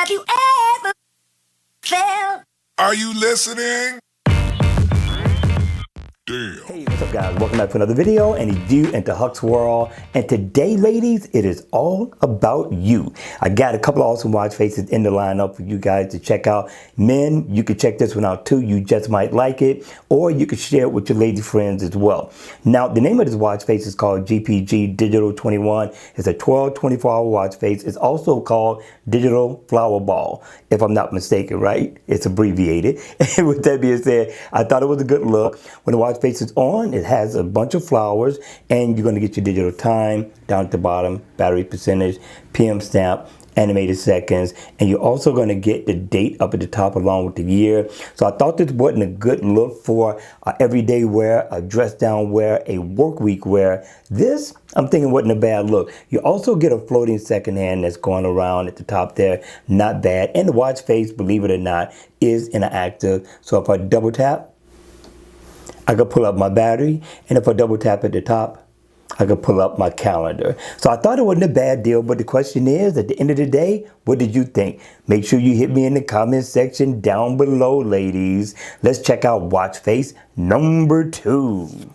Have you ever felt? Are you listening? Damn. Hey, what's up guys? Welcome back to another video, and it's you into Huck's World. And today, ladies, it is all about you. I got a couple of awesome watch faces in the lineup for you guys to check out. Men, you can check this one out too. You just might like it, or you can share it with your lady friends as well. Now, the name of this watch face is called GPG Digital 21. It's a 12, 24-hour watch face. It's also called Digital Flower Ball, if I'm not mistaken, right? It's abbreviated. And with that being said, I thought it was a good look. When the watch face is on, it has a bunch of flowers, and you're going to get your digital time down at the bottom, battery percentage, PM stamp, animated seconds, and you're also going to get the date up at the top along with the year. So I thought this wasn't a good look for everyday wear, a dress down wear, a work week wear. This, I'm thinking, wasn't a bad look. You also get a floating second hand that's going around at the top there. Not bad. And the watch face, believe it or not, is interactive. So if I double tap, I could pull up my battery, and if I double tap at the top, I could pull up my calendar. So I thought it wasn't a bad deal, but the question is, at the end of the day, what did you think? Make sure you hit me in the comment section down below, ladies. Let's check out watch face number 2.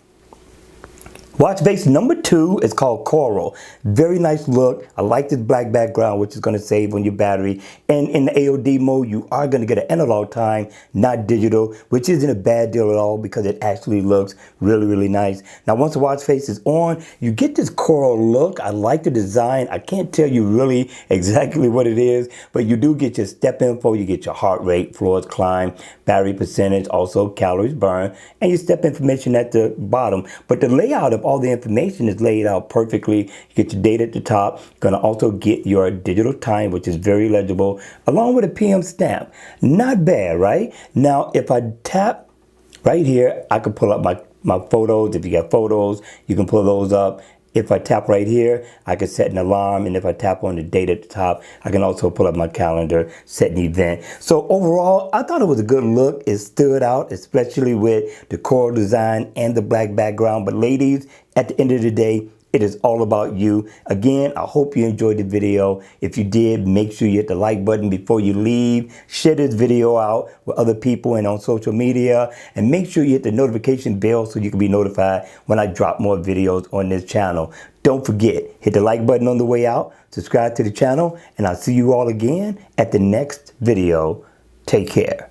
Watch face number 2 is called Coral. Very nice look. I like this black background, which is going to save on your battery. And in the AOD mode, you are going to get an analog time, not digital, which isn't a bad deal at all because it actually looks really, really nice. Now, once the watch face is on, you get this coral look. I like the design. I can't tell you really exactly what it is, but you do get your step info. You get your heart rate, floors climb, battery percentage, also calories burned, and your step information at the bottom. But the layout of all the information is laid out perfectly. You get your date at the top. You're going to also get your digital time, which is very legible, along with a PM stamp. Not bad, right? Now, if I tap right here, I can pull up my photos. If you got photos, you can pull those up. If I tap right here, I can set an alarm, and if I tap on the date at the top, I can also pull up my calendar, set an event. So overall, I thought it was a good look. It stood out, especially with the coral design and the black background. But ladies, at the end of the day, it is all about you. Again, I hope you enjoyed the video. If you did, make sure you hit the like button before you leave. Share this video out with other people and on social media. And make sure you hit the notification bell so you can be notified when I drop more videos on this channel. Don't forget, hit the like button on the way out, subscribe to the channel, and I'll see you all again at the next video. Take care.